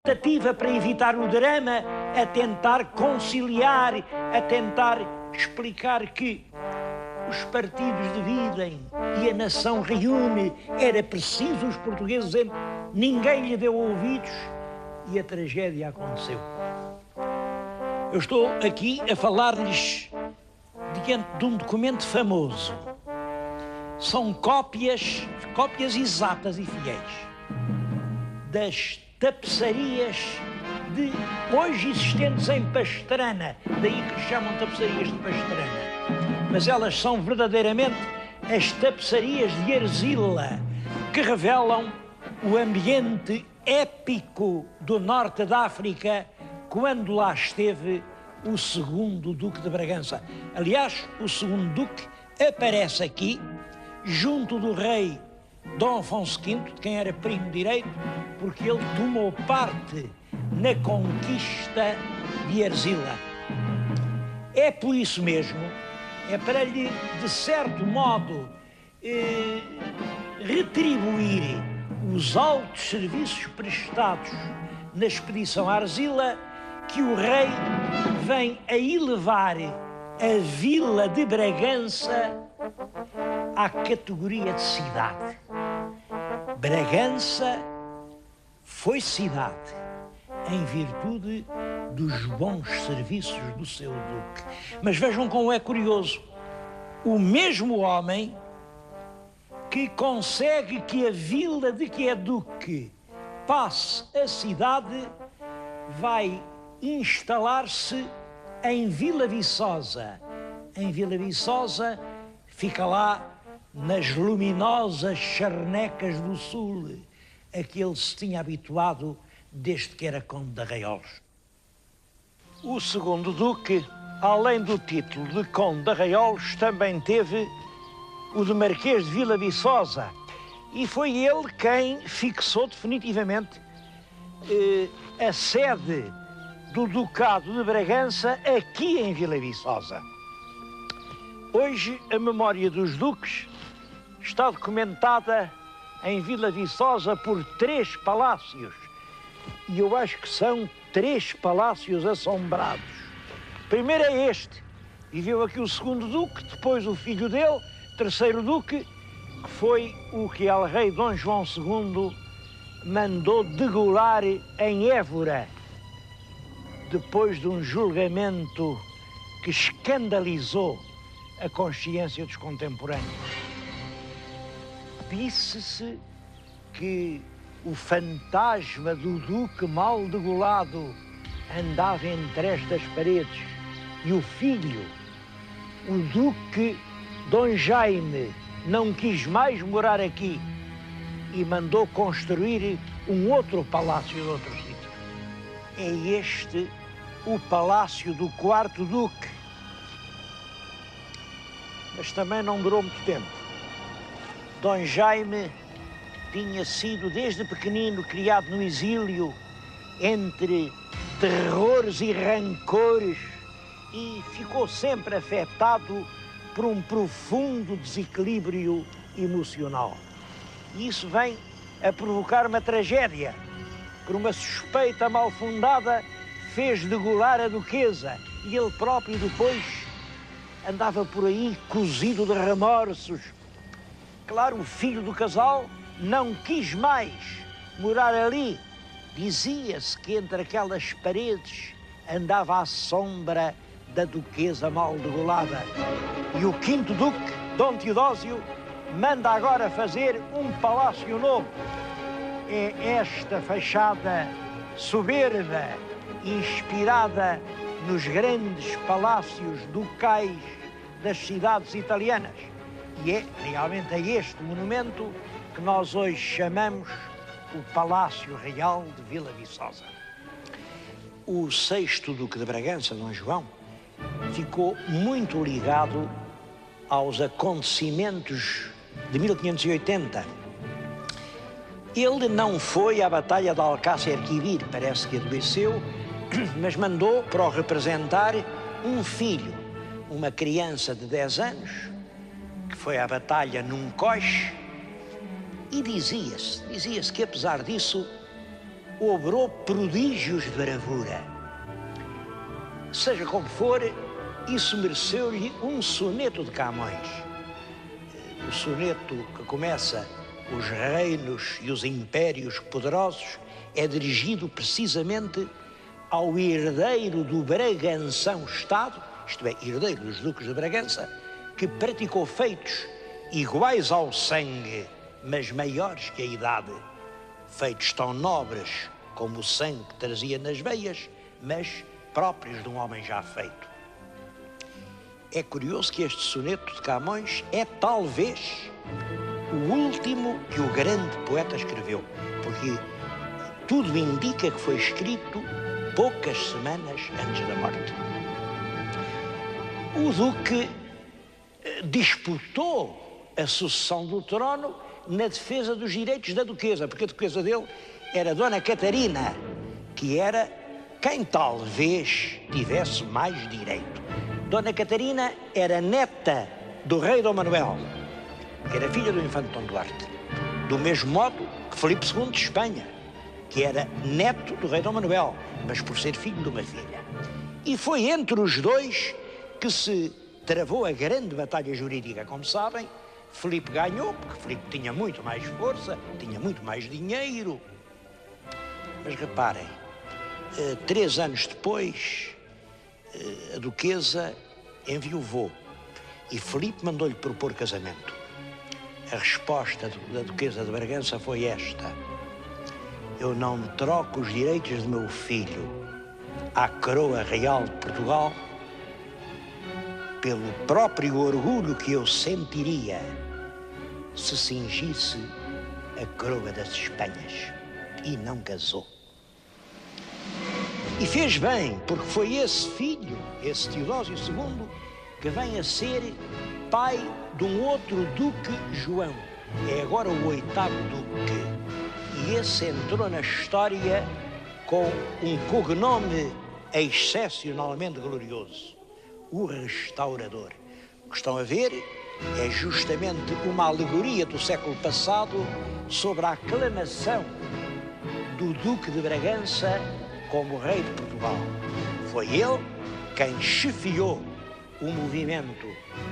tentativa para evitar o drama, a tentar conciliar, a tentar explicar que os partidos dividem e a nação reúne, era preciso os portugueses dizerem, ninguém lhe deu ouvidos e a tragédia aconteceu. Eu estou aqui a falar-lhes diante de um documento famoso. São cópias exatas e fiéis das tapeçarias de hoje existentes em Pastrana, daí que chamam tapeçarias de Pastrana. Mas elas são verdadeiramente as tapeçarias de Arzila, que revelam o ambiente épico do norte da África quando lá esteve o segundo Duque de Bragança. Aliás, o segundo Duque aparece aqui, junto do rei Dom Afonso V, de quem era primo direito, porque ele tomou parte na conquista de Arzila. É por isso mesmo, é para lhe, de certo modo, retribuir os altos serviços prestados na expedição à Arzila, que o rei vem a elevar a vila de Bragança à categoria de cidade. Bragança foi cidade em virtude dos bons serviços do seu duque. Mas vejam como é curioso. O mesmo homem que consegue que a vila de que é duque passe a cidade vai instalar-se em Vila Viçosa. Em Vila Viçosa fica lá nas luminosas charnecas do sul, a que ele se tinha habituado desde que era conde de Arraiolos. O segundo duque, além do título de conde de Arraiolos, também teve o de Marquês de Vila Viçosa, e foi ele quem fixou definitivamente a sede do Ducado de Bragança aqui em Vila Viçosa. Hoje a memória dos duques está documentada em Vila Viçosa por 3 palácios, e eu acho que são 3 palácios assombrados. Primeiro é este, viveu aqui o segundo duque, depois o filho dele, terceiro duque, que foi o que o rei Dom João II mandou degolar em Évora, depois de um julgamento que escandalizou a consciência dos contemporâneos. Disse-se que o fantasma do duque mal degolado andava entre estas paredes e o filho, o duque Dom Jaime, não quis mais morar aqui e mandou construir um outro palácio em outro sítio. É este o palácio do quarto duque. Mas também não durou muito tempo. Dom Jaime tinha sido desde pequenino criado no exílio entre terrores e rancores e ficou sempre afetado por um profundo desequilíbrio emocional. E isso vem a provocar uma tragédia. Por uma suspeita mal fundada, fez degolar a duquesa e ele próprio depois andava por aí cozido de remorsos. Claro, o filho do casal não quis mais morar ali. Dizia-se que entre aquelas paredes andava à sombra da duquesa mal degolada. E o quinto duque, Dom Teodósio, manda agora fazer um palácio novo. É esta fachada soberba, inspirada nos grandes palácios ducais das cidades italianas. E é realmente a este monumento que nós hoje chamamos o Palácio Real de Vila Viçosa. O sexto Duque de Bragança, Dom João, ficou muito ligado aos acontecimentos de 1580. Ele não foi à Batalha de Alcácer Quibir, parece que adoeceu, mas mandou para o representar um filho, uma criança de 10 anos, que foi à batalha num coche, e dizia-se que apesar disso, obrou prodígios de bravura. Seja como for, isso mereceu-lhe um soneto de Camões. O soneto que começa "Os reinos e os impérios poderosos" é dirigido precisamente ao herdeiro do Braganção-Estado, isto é, herdeiro dos duques de Bragança, que praticou feitos iguais ao sangue, mas maiores que a idade, feitos tão nobres como o sangue que trazia nas veias, mas próprios de um homem já feito. É curioso que este soneto de Camões é talvez o último que o grande poeta escreveu, porque tudo indica que foi escrito poucas semanas antes da morte. O duque disputou a sucessão do trono na defesa dos direitos da duquesa, porque a duquesa dele era Dona Catarina, que era quem talvez tivesse mais direito. Dona Catarina era neta do rei Dom Manuel, que era filha do infante Dom Duarte, do mesmo modo que Filipe II de Espanha, que era neto do rei Dom Manuel, mas por ser filho de uma filha. E foi entre os dois que se travou a grande batalha jurídica. Como sabem, Filipe ganhou, porque Filipe tinha muito mais força, tinha muito mais dinheiro. Mas reparem, 3 anos depois, a duquesa enviuvou e Filipe mandou-lhe propor casamento. A resposta da duquesa de Bragança foi esta: eu não troco os direitos do meu filho à coroa real de Portugal pelo próprio orgulho que eu sentiria se cingisse a coroa das Espanhas. E não casou. E fez bem, porque foi esse filho, esse Teodósio II, que vem a ser pai de um outro duque, João. É agora o 8º duque. E esse entrou na história com um cognome excepcionalmente glorioso: o Restaurador. O que estão a ver é justamente uma alegoria do século passado sobre a aclamação do Duque de Bragança como rei de Portugal. Foi ele quem chefiou o movimento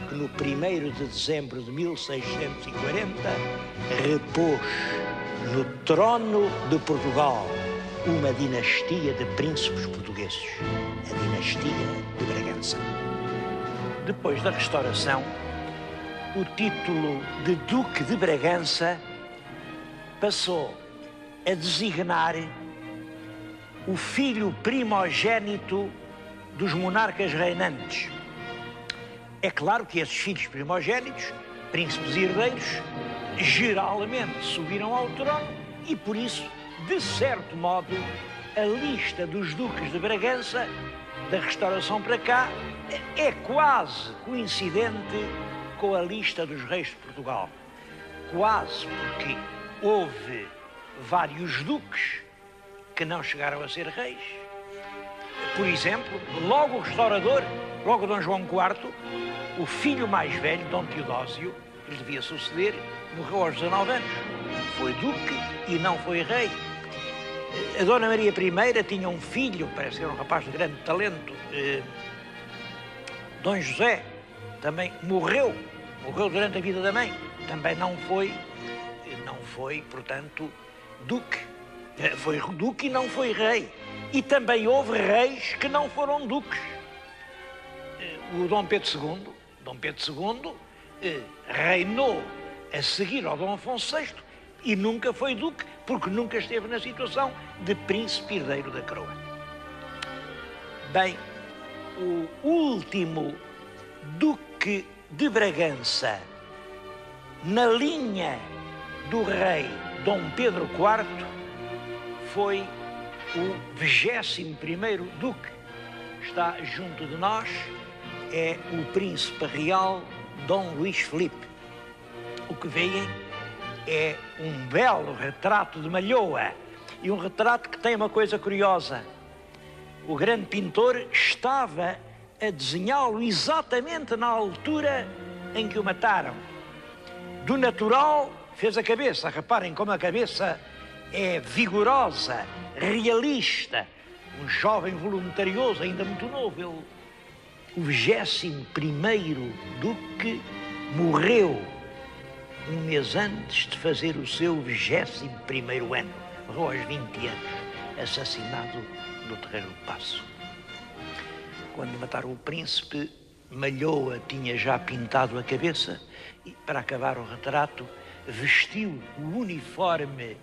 que no 1º de dezembro de 1640 repôs no trono de Portugal uma dinastia de príncipes portugueses, a dinastia de Bragança. Depois da restauração, o título de Duque de Bragança passou a designar o filho primogênito dos monarcas reinantes. É claro que esses filhos primogênitos, príncipes e herdeiros, geralmente subiram ao trono e, por isso, de certo modo, a lista dos duques de Bragança, da restauração para cá, é quase coincidente com a lista dos reis de Portugal. Quase, porque houve vários duques que não chegaram a ser reis. Por exemplo, logo o restaurador, logo Dom João IV, o filho mais velho, Dom Teodósio, que lhe devia suceder, morreu aos 19 anos. Foi duque e não foi rei. A Dona Maria I tinha um filho, parece que era um rapaz de grande talento, Dom José, também morreu durante a vida da mãe. Também não foi, portanto, duque. Foi duque e não foi rei. E também houve reis que não foram duques. O Dom Pedro II reinou a seguir ao Dom Afonso VI e nunca foi duque, porque nunca esteve na situação de príncipe herdeiro da coroa. Bem, o último duque de Bragança, na linha do rei Dom Pedro IV, foi o 21º duque. Está junto de nós, é o príncipe real Dom Luís Filipe. O que veem é um belo retrato de Malhoa, e um retrato que tem uma coisa curiosa. O grande pintor estava a desenhá-lo exatamente na altura em que o mataram. Do natural fez a cabeça. Reparem como a cabeça é vigorosa, realista, um jovem voluntarioso, ainda muito novo. Ele, o 21º Duque, morreu um mês antes de fazer o seu 21º ano. Morreu aos 20 anos, assassinado no Terreiro do Paço. Quando mataram o príncipe, Malhoa tinha já pintado a cabeça e, para acabar o retrato, vestiu o uniforme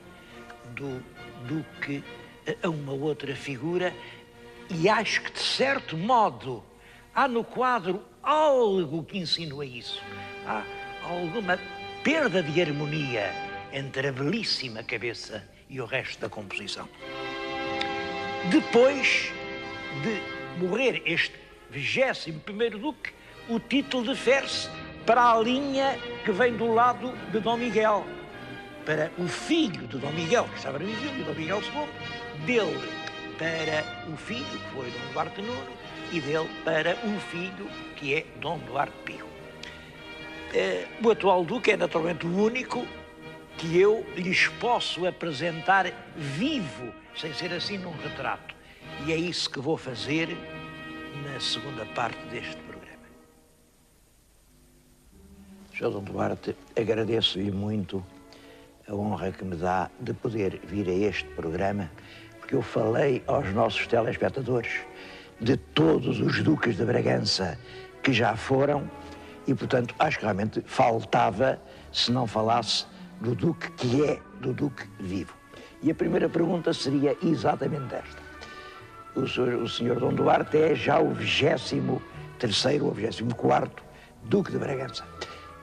do Duque a uma outra figura, e acho que, de certo modo, há no quadro algo que insinua isso. Há alguma perda de harmonia entre a belíssima cabeça e o resto da composição. Depois de morrer este 21º Duque, o título defere-se para a linha que vem do lado de Dom Miguel, para o filho de Dom Miguel, que estava no exílio, Dom Miguel II, dele para o filho, que foi Dom Duarte Nuno, e dele para o filho, que é Dom Duarte Pio. O atual Duque é naturalmente o único que eu lhes posso apresentar vivo, sem ser assim num retrato. E é isso que vou fazer na segunda parte deste programa. Sr. Dom Duarte, agradeço-lhe muito a honra que me dá de poder vir a este programa, porque eu falei aos nossos telespectadores de todos os duques de Bragança que já foram e, portanto, acho que realmente faltava se não falasse do Duque que é, do Duque vivo. E a primeira pergunta seria exatamente esta. O senhor Dom Duarte é já o 23º ou 24º Duque de Bragança.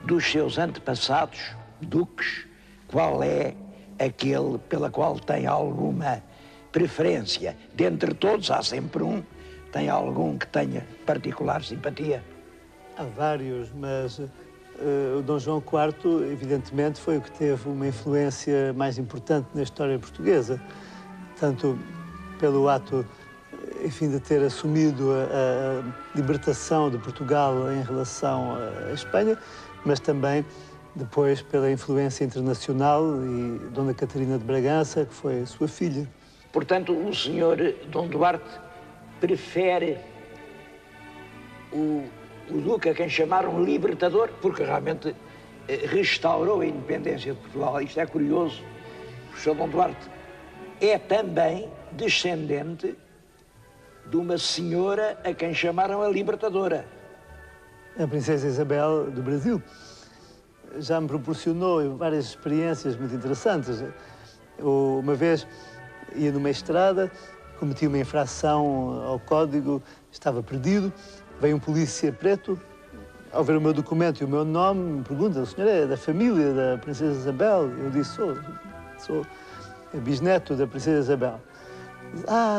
Dos seus antepassados duques, qual é aquele pela qual tem alguma preferência? Dentre todos há sempre um. Tem algum que tenha particular simpatia? Há vários, mas o Dom João IV, evidentemente, foi o que teve uma influência mais importante na história portuguesa. Tanto pelo ato, enfim, de ter assumido a libertação de Portugal em relação à Espanha, mas também depois pela influência internacional e Dona Catarina de Bragança, que foi sua filha. Portanto, o senhor Dom Duarte prefere o Duque a quem chamaram libertador, porque realmente restaurou a independência de Portugal. Isto é curioso. O senhor Dom Duarte é também descendente de uma senhora a quem chamaram a libertadora. A Princesa Isabel do Brasil já me proporcionou várias experiências muito interessantes. Uma vez ia numa estrada, cometi uma infração ao código, estava perdido, veio um polícia preto, ao ver o meu documento e o meu nome, me pergunta: o senhor é da família da Princesa Isabel? Eu disse: sou bisneto da Princesa Isabel.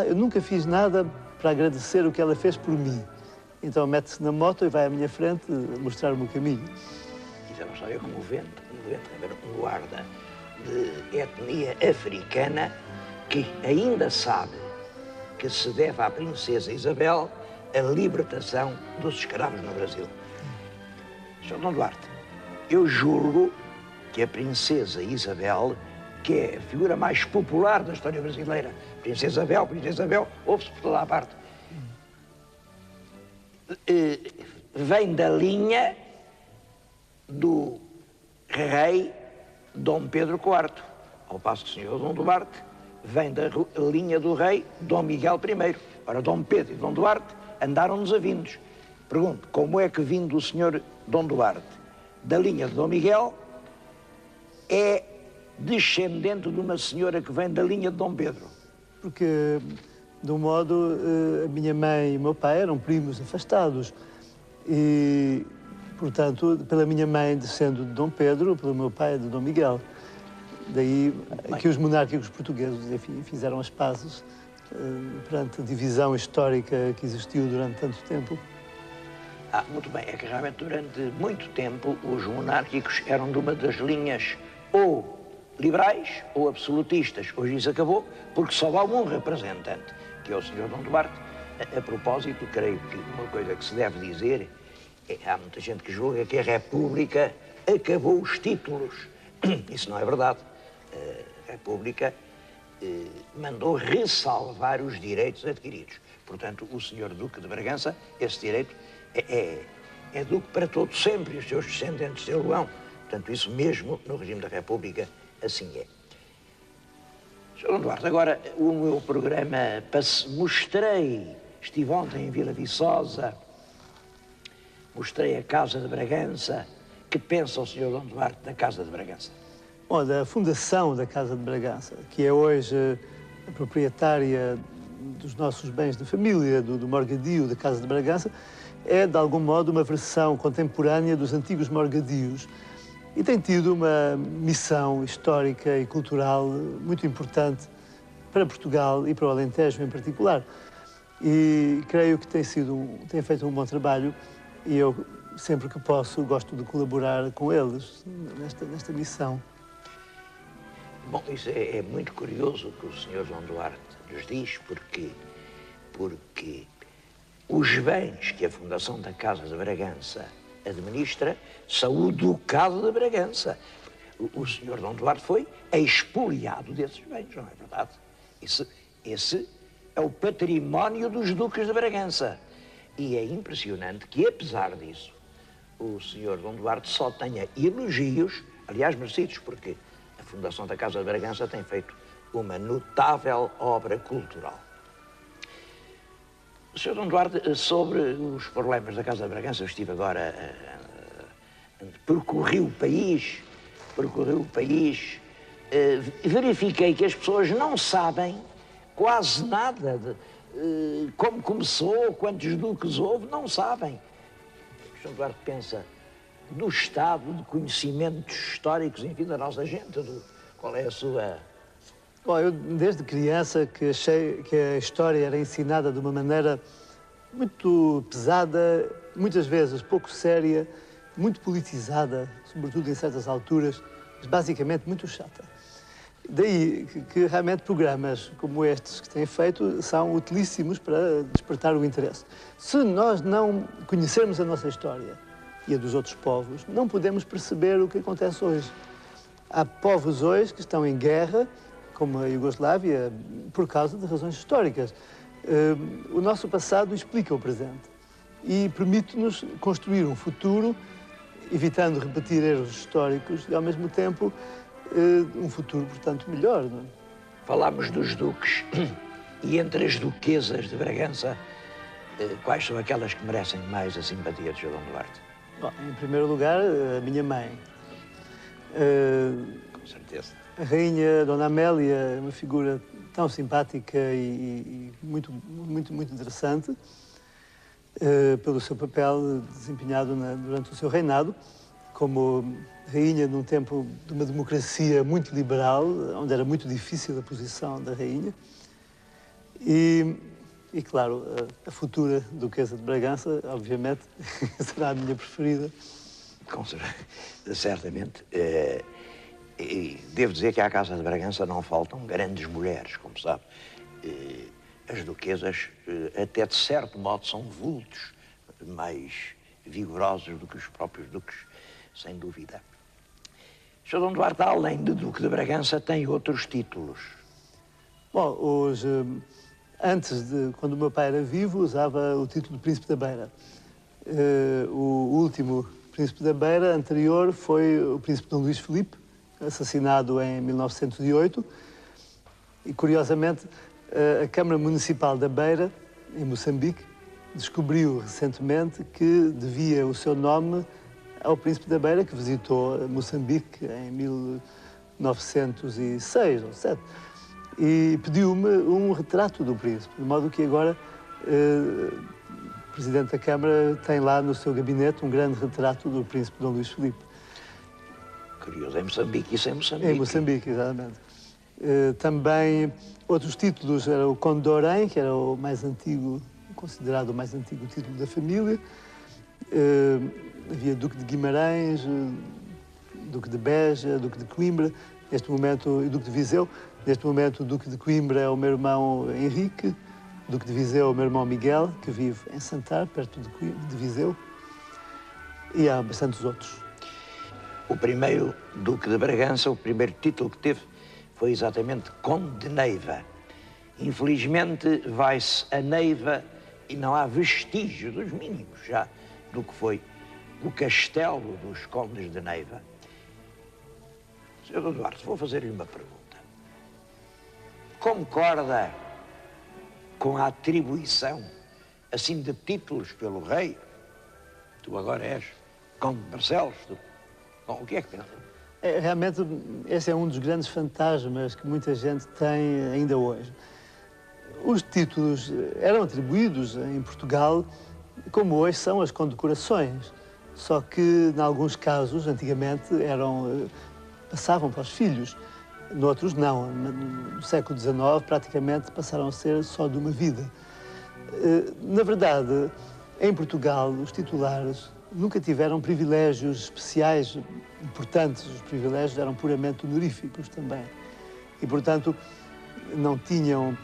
Eu nunca fiz nada para agradecer o que ela fez por mim. Então mete-se na moto e vai à minha frente mostrar-me o caminho. Isso é uma história comovente, um guarda de etnia africana que ainda sabe que se deve à Princesa Isabel a libertação dos escravos no Brasil. Sr. Dom Duarte, eu julgo que a Princesa Isabel, que é a figura mais popular da história brasileira, Princesa Isabel, ouve-se por toda a parte, vem da linha do rei Dom Pedro IV, ao passo que o senhor Dom Duarte vem da linha do rei Dom Miguel I. Ora, Dom Pedro e Dom Duarte andaram desavindos. Pergunto, como é que, vindo o senhor Dom Duarte da linha de Dom Miguel, é descendente de uma senhora que vem da linha de Dom Pedro? Porque, de um modo, a minha mãe e o meu pai eram primos afastados. E, portanto, pela minha mãe descendo de Dom Pedro, pelo meu pai de Dom Miguel. Daí que os monárquicos portugueses, enfim, fizeram as pazes perante a divisão histórica que existiu durante tanto tempo. Muito bem, é que realmente durante muito tempo os monárquicos eram de uma das linhas ou liberais ou absolutistas. Hoje isso acabou, porque só há um representante, que é o Sr. Dom Duarte. A propósito, creio que uma coisa que se deve dizer é que há muita gente que julga que a República acabou os títulos. Isso não é verdade. A República mandou ressalvar os direitos adquiridos. Portanto, o senhor Duque de Bragança, esse direito é Duque para todo sempre, e os seus descendentes de Luão. Portanto, isso mesmo no regime da República, assim é. Sr. Dom Duarte, agora o meu programa mostrei, estive ontem em Vila Viçosa, mostrei a Casa de Bragança. Que pensa o Sr. Dom Duarte da Casa de Bragança? Bom, da fundação da Casa de Bragança, que é hoje a proprietária dos nossos bens de família, do morgadio da Casa de Bragança, é, de algum modo, uma versão contemporânea dos antigos morgadios e tem tido uma missão histórica e cultural muito importante para Portugal e para o Alentejo em particular. E creio que tem feito um bom trabalho e eu, sempre que posso, gosto de colaborar com eles nesta missão. Bom, isso é muito curioso o que o Sr. Dom Duarte nos diz, porque os bens que a Fundação da Casa de Bragança administra são o Ducado de Bragança. O Sr. Dom Duarte foi expoliado desses bens, não é verdade? Esse é o património dos Duques de Bragança. E é impressionante que, apesar disso, o Sr. Dom Duarte só tenha elogios, aliás, merecidos, porque a Fundação da Casa de Bragança tem feito uma notável obra cultural. Sr. Dom Duarte, sobre os problemas da Casa de Bragança, eu estive agora, percorri o país, verifiquei que as pessoas não sabem quase nada de como começou, quantos duques houve, não sabem. O Sr. Duarte pensa do estado de conhecimentos históricos, enfim, da nossa gente, qual é a sua... Bom, eu desde criança que achei que a história era ensinada de uma maneira muito pesada, muitas vezes pouco séria, muito politizada, sobretudo em certas alturas, mas basicamente muito chata. Daí que realmente programas como estes que têm feito são utilíssimos para despertar o interesse. Se nós não conhecermos a nossa história e a dos outros povos, não podemos perceber o que acontece hoje. Há povos hoje que estão em guerra, como a Iugoslávia, por causa de razões históricas. O nosso passado explica o presente e permite-nos construir um futuro, evitando repetir erros históricos e, ao mesmo tempo, um futuro, portanto, melhor. Não é? Falámos dos duques e entre as duquesas de Bragança, quais são aquelas que merecem mais a simpatia de Sr. Dom Duarte? Bom, em primeiro lugar, a minha mãe. Com certeza. A rainha Dona Amélia é uma figura tão simpática e muito interessante pelo seu papel desempenhado durante o seu reinado, como rainha num tempo de uma democracia muito liberal, onde era muito difícil a posição da rainha. E claro, a futura Duquesa de Bragança, obviamente, será a minha preferida. Certamente. E devo dizer que à Casa de Bragança não faltam grandes mulheres, como sabe. As duquesas, até de certo modo, são vultos mais vigorosos do que os próprios duques, sem dúvida. Sr. Dom Duarte, além de Duque de Bragança, tem outros títulos. Bom, quando o meu pai era vivo, usava o título de Príncipe da Beira. O último Príncipe da Beira anterior foi o Príncipe Dom Luís Filipe, assassinado em 1908. E, curiosamente, a Câmara Municipal da Beira, em Moçambique, descobriu recentemente que devia o seu nome ao Príncipe da Beira, que visitou Moçambique em 1906 ou 1907. E pediu-me um retrato do príncipe, de modo que agora o Presidente da Câmara tem lá no seu gabinete um grande retrato do príncipe Dom Luís Filipe. Curioso, em Moçambique, isso é Moçambique. Em Moçambique, exatamente. Também outros títulos, era o Conde de Orém, que era o mais antigo, considerado o mais antigo título da família. Havia Duque de Guimarães, Duque de Beja, Duque de Coimbra, neste momento, e Duque de Viseu. Neste momento, o Duque de Coimbra é o meu irmão Henrique, o Duque de Viseu é o meu irmão Miguel, que vive em Santar, perto de Viseu, e há bastantes outros. O primeiro Duque de Bragança, o primeiro título que teve, foi exatamente Conde de Neiva. Infelizmente vai-se a Neiva e não há vestígios dos mínimos já do que foi o castelo dos Condes de Neiva. Sr. Duarte, vou fazer-lhe uma pergunta. Concorda com a atribuição, assim, de títulos pelo rei? Tu agora és Conde de Barcelos. Bom, o que é que pensa? Realmente, esse é um dos grandes fantasmas que muita gente tem ainda hoje. Os títulos eram atribuídos em Portugal, como hoje são as condecorações. Só que, em alguns casos, antigamente, passavam para os filhos. Noutros, não. No século XIX, praticamente, passaram a ser só de uma vida. Na verdade, em Portugal, os titulares nunca tiveram privilégios especiais importantes. Os privilégios eram puramente honoríficos também. E, portanto, não tinham...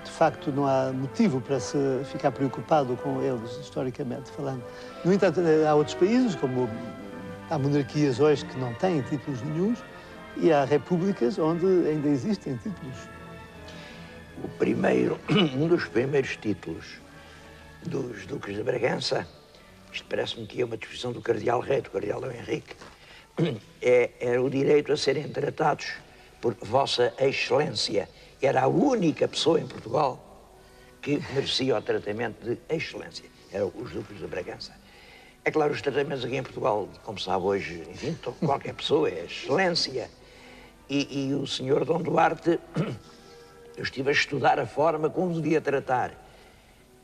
De facto, não há motivo para se ficar preocupado com eles, historicamente falando. No entanto, há outros países, como há monarquias hoje que não têm títulos nenhuns, e há repúblicas onde ainda existem títulos. Um dos primeiros títulos dos duques de Bragança, isto parece-me que é uma disposição do cardeal rei, do cardeal Dom Henrique, era o direito a serem tratados por Vossa Excelência. Era a única pessoa em Portugal que merecia o tratamento de Excelência. Eram os duques de Bragança. É claro, os tratamentos aqui em Portugal, como se sabe hoje, enfim, qualquer pessoa é Excelência. E o senhor Dom Duarte, eu estive a estudar a forma como devia tratar.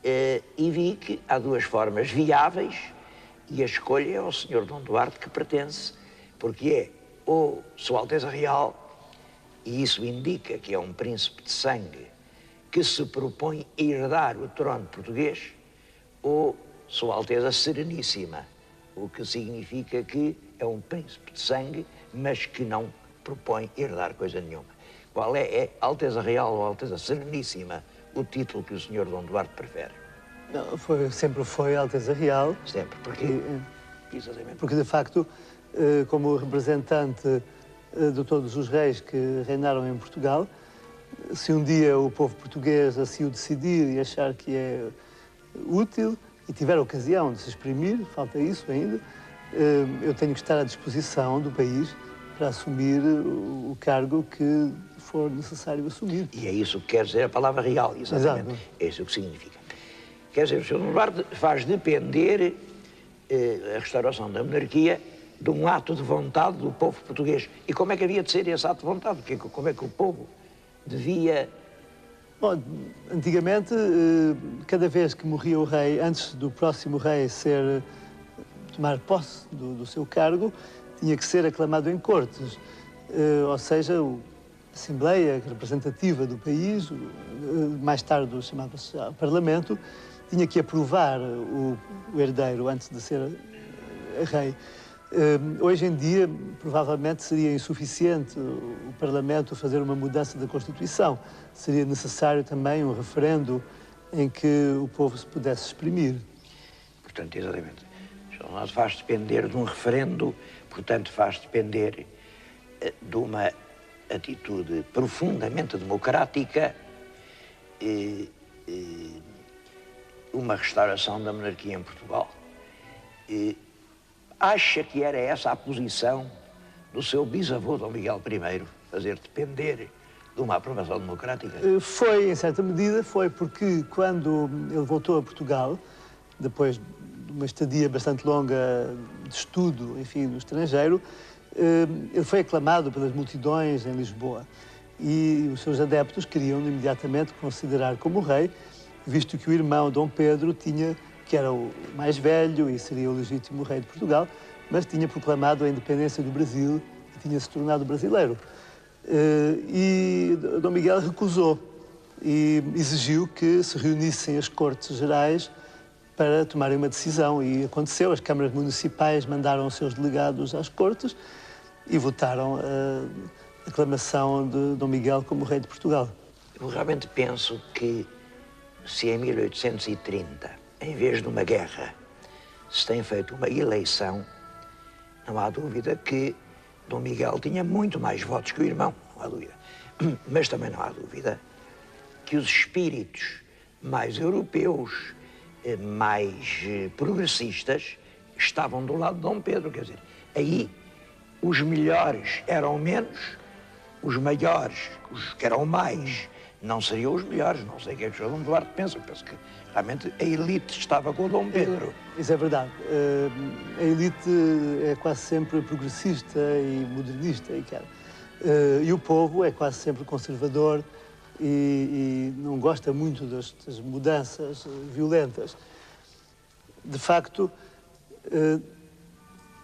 E vi que há duas formas viáveis e a escolha é ao senhor Dom Duarte que pertence, porque é ou Sua Alteza Real, e isso indica que é um príncipe de sangue que se propõe a herdar o trono português, ou Sua Alteza Sereníssima, o que significa que é um príncipe de sangue, mas que não propõe herdar coisa nenhuma. Qual é Alteza Real ou Alteza Sereníssima o título que o senhor Dom Duarte prefere? Não, sempre foi Alteza Real. Sempre, porque exatamente. Porque, de facto, como representante de todos os reis que reinaram em Portugal, se um dia o povo português assim o decidir e achar que é útil e tiver a ocasião de se exprimir, falta isso ainda, eu tenho que estar à disposição do país para assumir o cargo que for necessário assumir. E é isso que quer dizer a palavra real, exatamente. Exato. É isso que significa. Quer dizer, o Sr. Dom Duarte faz depender a restauração da monarquia de um ato de vontade do povo português. E como é que havia de ser esse ato de vontade? Como é que o povo devia... Bom, antigamente, cada vez que morria o rei, antes do próximo rei tomar posse do seu cargo, tinha que ser aclamado em cortes. Ou seja, a Assembleia representativa do país, mais tarde chamava-se Parlamento, tinha que aprovar o herdeiro antes de ser rei. Hoje em dia, provavelmente seria insuficiente o Parlamento fazer uma mudança da Constituição. Seria necessário também um referendo em que o povo se pudesse exprimir. Portanto, exatamente. Nós faz depender de um referendo, portanto, faz depender de uma atitude profundamente democrática, uma restauração da monarquia em Portugal. Acha que era essa a posição do seu bisavô, Dom Miguel I, fazer depender de uma aprovação democrática? Foi, em certa medida, foi porque quando ele voltou a Portugal, depois de uma estadia bastante longa de estudo, enfim, no estrangeiro, ele foi aclamado pelas multidões em Lisboa e os seus adeptos queriam imediatamente considerar como rei, visto que o irmão Dom Pedro que era o mais velho e seria o legítimo rei de Portugal, mas tinha proclamado a independência do Brasil e tinha se tornado brasileiro. E Dom Miguel recusou e exigiu que se reunissem as Cortes Gerais para tomarem uma decisão. E aconteceu, as câmaras municipais mandaram os seus delegados às Cortes e votaram a aclamação de Dom Miguel como rei de Portugal. Eu realmente penso que se em 1830, em vez de uma guerra, se tem feito uma eleição, não há dúvida que Dom Miguel tinha muito mais votos que o irmão. não há dúvida. Mas também não há dúvida que os espíritos mais europeus, mais progressistas, estavam do lado de Dom Pedro. Quer dizer, aí os melhores eram menos, os maiores, os que eram mais, não seriam os melhores. Não sei o que é que o Sr. Dom Duarte pensa. Eu penso que realmente a elite estava com o Dom Pedro. Isso é verdade. A elite é quase sempre progressista e modernista, e o povo é quase sempre conservador e não gosta muito das mudanças violentas. De facto,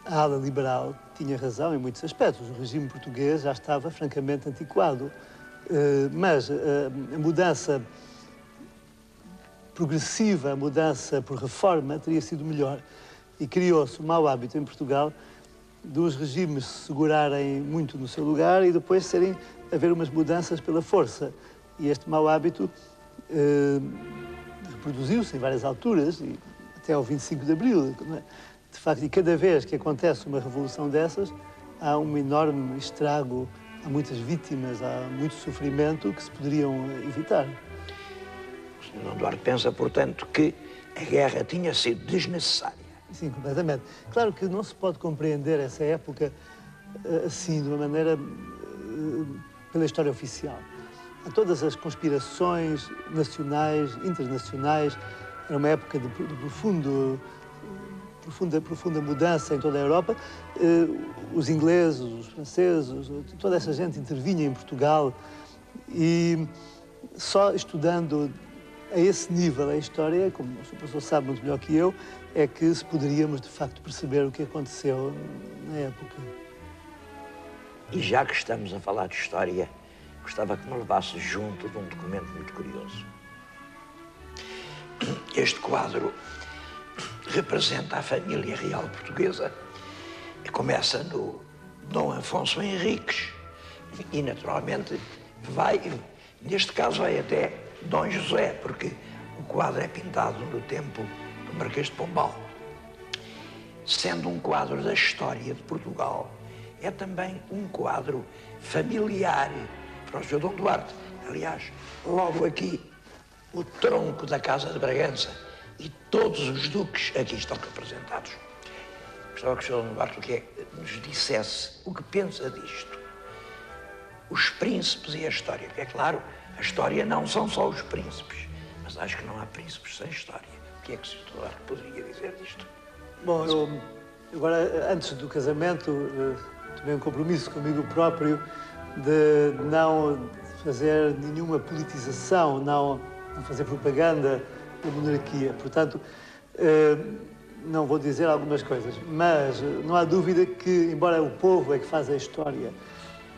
a ala liberal tinha razão em muitos aspectos. O regime português já estava francamente antiquado, mas a mudança progressiva, a mudança por reforma teria sido melhor. E criou-se o mau hábito em Portugal dos regimes se segurarem muito no seu lugar e depois haver umas mudanças pela força. E este mau hábito reproduziu-se em várias alturas, e até ao 25 de Abril. Não é? De facto, e cada vez que acontece uma revolução dessas, há um enorme estrago, há muitas vítimas, há muito sofrimento que se poderiam evitar. O Sr. Dom Duarte pensa, portanto, que a guerra tinha sido desnecessária. Sim, completamente. Claro que não se pode compreender essa época assim, de uma maneira pela história oficial. Há todas as conspirações nacionais, internacionais. Era uma época de profunda mudança em toda a Europa. Os ingleses, os franceses, toda essa gente intervinha em Portugal e só estudando a esse nível a história, como o Sr. Professor sabe muito melhor que eu, é que se poderíamos, de facto, perceber o que aconteceu na época. E já que estamos a falar de história, gostava que me levasse junto de um documento muito curioso. Este quadro representa a família real portuguesa e começa no Dom Afonso Henriques e, naturalmente, neste caso vai até Dom José, porque o quadro é pintado no tempo do Marquês de Pombal. Sendo um quadro da história de Portugal, é também um quadro familiar para o Sr. Dom Duarte. Aliás, logo aqui, o tronco da Casa de Bragança e todos os duques aqui estão representados. Gostava que o Sr. Dom Duarte nos dissesse o que pensa disto. Os príncipes e a história. É claro, a história não são só os príncipes, mas acho que não há príncipes sem história. O que é que o Sr. Dom Duarte poderia dizer disto? Bom, eu agora, antes do casamento, tomei um compromisso comigo próprio de não fazer nenhuma politização, não fazer propaganda da monarquia. Portanto, não vou dizer algumas coisas, mas não há dúvida que, embora o povo é que faz a história,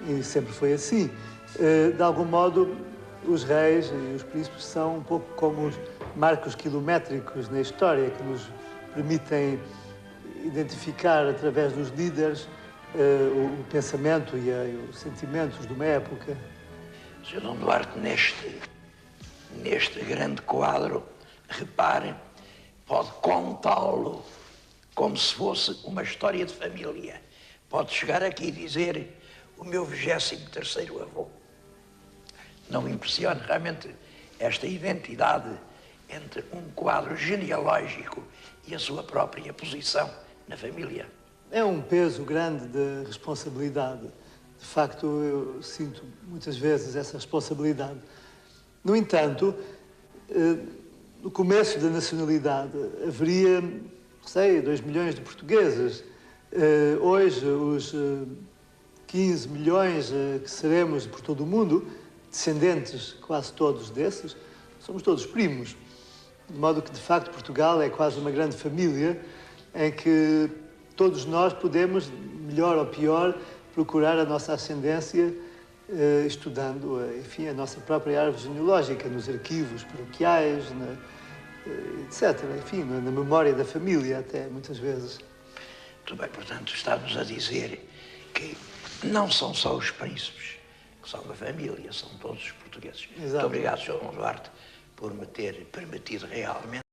e sempre foi assim, de algum modo, os reis e os príncipes são um pouco como os marcos quilométricos na história, que nos permitem identificar, através dos líderes, o pensamento e os sentimentos de uma época. Sr. Dom Duarte, neste grande quadro, repare, pode contá-lo como se fosse uma história de família. Pode chegar aqui e dizer o meu 23º avô. Não impressiona realmente esta identidade entre um quadro genealógico e a sua própria posição na família? É um peso grande de responsabilidade. De facto, eu sinto muitas vezes essa responsabilidade. No entanto, no começo da nacionalidade haveria, não sei, 2 milhões de portugueses. Hoje, os 15 milhões que seremos por todo o mundo, descendentes quase todos desses, somos todos primos. De modo que, de facto, Portugal é quase uma grande família em que todos nós podemos, melhor ou pior, procurar a nossa ascendência estudando, enfim, a nossa própria árvore genealógica, nos arquivos paroquiais, etc. Enfim, na memória da família até, muitas vezes. Muito bem, portanto, está-nos a dizer que não são só os príncipes que são da família, são todos os portugueses. Exato. Muito obrigado, Sr. Dom Duarte, por me ter permitido realmente